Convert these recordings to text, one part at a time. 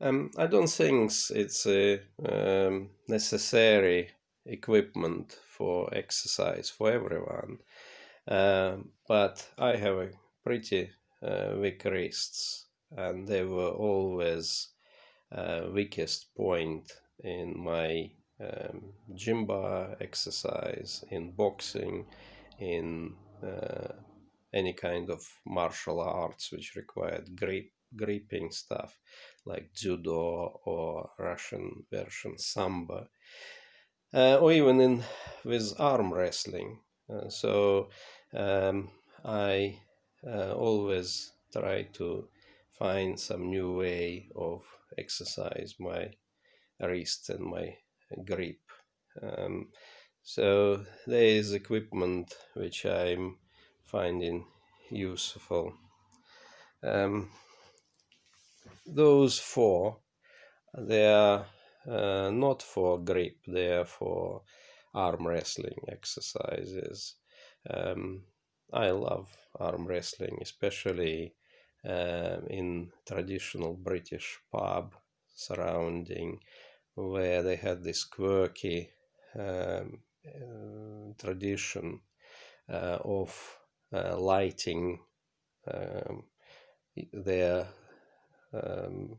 I don't think it's a necessary equipment for exercise for everyone, but I have a pretty weak wrists, and they were always weakest point in my gym bar exercise, in boxing, in any kind of martial arts which required gripping stuff like judo or Russian version samba, or even in with arm wrestling. So I always try to find some new way of exercise my wrist and my grip. Um, so there is equipment which I'm finding useful. Um, those four, they are not for grip, they are for arm wrestling exercises. I love arm wrestling, especially in traditional British pub surrounding, where they had this quirky tradition of lighting um, their um,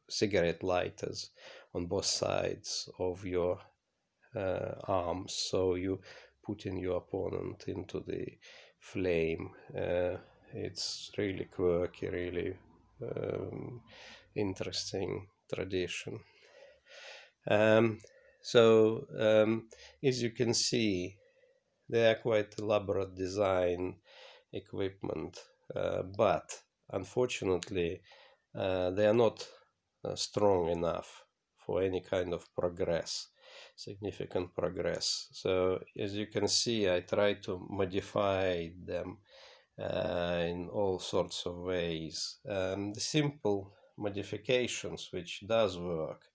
cigarette lighters on both sides of your arms, so you put in your opponent into the flame. It's really quirky, really interesting tradition. Um, so as you can see, they are quite elaborate design equipment, but unfortunately they are not strong enough for any kind of significant progress. So as you can see, I try to modify them in all sorts of ways. The simple modifications which does work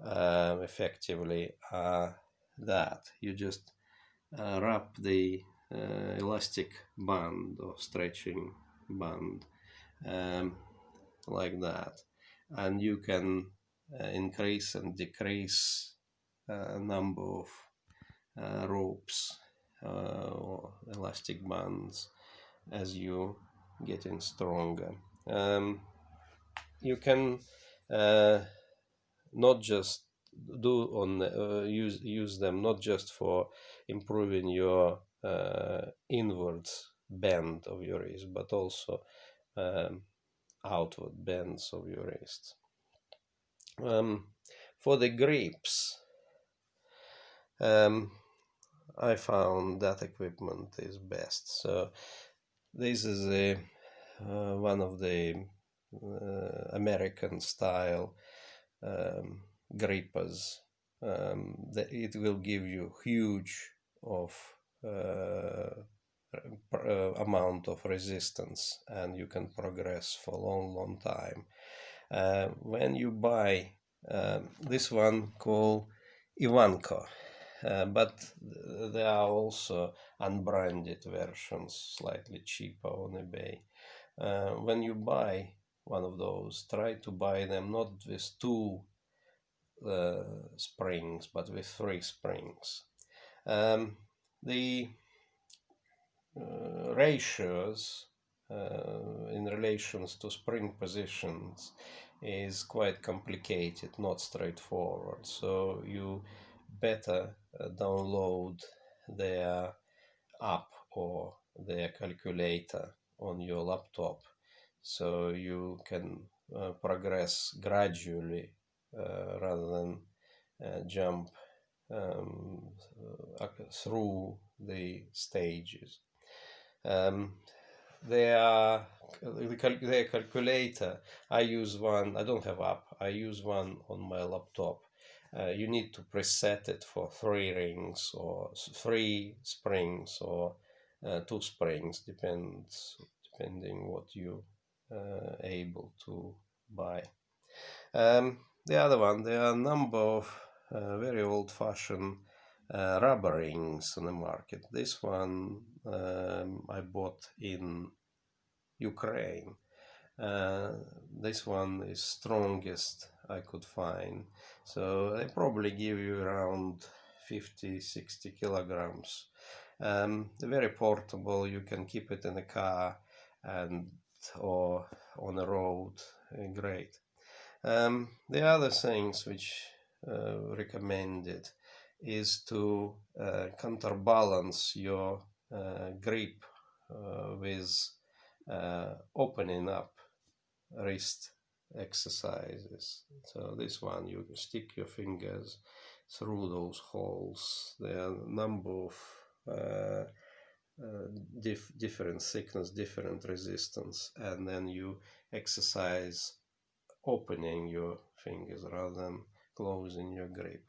effectively are that you just wrap the elastic band or stretching band um, like that, and you can increase and decrease number of ropes or elastic bands as you getting stronger. You can not just use them not just for improving your inwards bend of your wrist, but also um, outward bends of your wrist. For the grips, I found that equipment is best. So this is one of the American style grippers. It will give you huge of amount of resistance, and you can progress for a long time. When you buy this one called Ivanko, but there are also unbranded versions, slightly cheaper on eBay. When you buy one of those, try to buy them not with two springs, but with 3 springs. The ratios in relations to spring positions is quite complicated, not straightforward. So you better download their app or their calculator on your laptop, so you can progress gradually rather than jump through the stages. Their calculator, I use one. I don't have app. I use one on my laptop. You need to preset it for 3 rings or 3 springs or 2 springs, depending what you able to buy. The other one, there are a number of very old-fashioned rubber rings on the market. This one I bought in Ukraine, This one is strongest I could find. So they probably give you around 50-60 kilograms. Very portable. You can keep it in a car and or on the road. Great. The other things which recommended is to counterbalance your grip with opening up wrist exercises. So this one, you stick your fingers through those holes. There are a number of different thickness, different resistance, and then you exercise opening your fingers rather than closing your grip.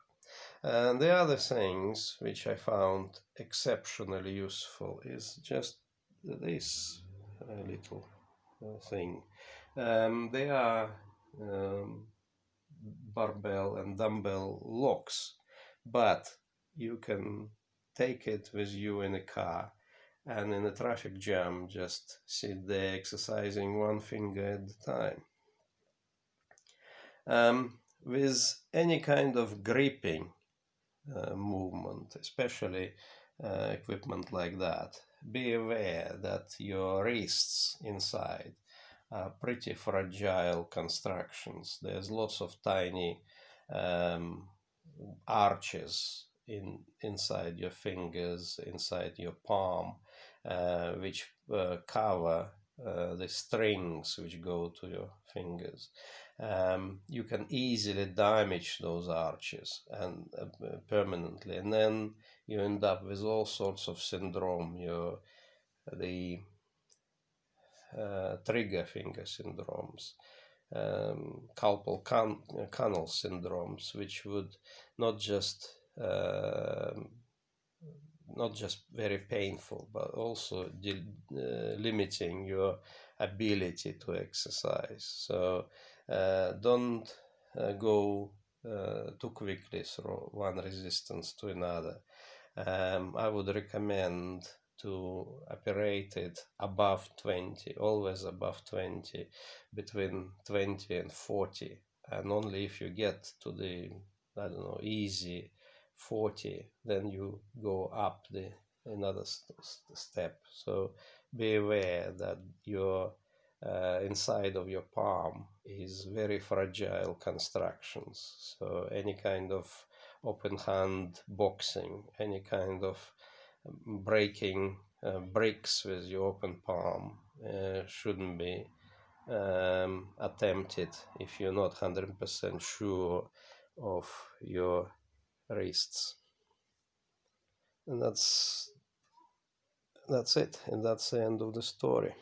And the other things which I found exceptionally useful is just this little thing. They are barbell and dumbbell locks, but you can take it with you in a car and in a traffic jam just sit there exercising one finger at a time. With any kind of gripping movement, especially equipment like that, be aware that your wrists inside are pretty fragile constructions. There's lots of tiny arches inside your fingers, inside your palm, which cover the strings which go to your fingers. You can easily damage those arches and permanently, and then you end up with all sorts of syndrome. The trigger finger syndromes, carpal canal syndromes, which would not just very painful, but also limiting your ability to exercise. So don't go too quickly through one resistance to another. I would recommend to operate it above 20, always above 20, between 20 and 40. And only if you get to the, I don't know, easy 40, then you go up another step. So be aware that your inside of your palm is very fragile constructions. So any kind of open hand boxing, any kind of breaking bricks with your open palm shouldn't be attempted if you're not 100% sure of your wrists. And that's it, and that's the end of the story.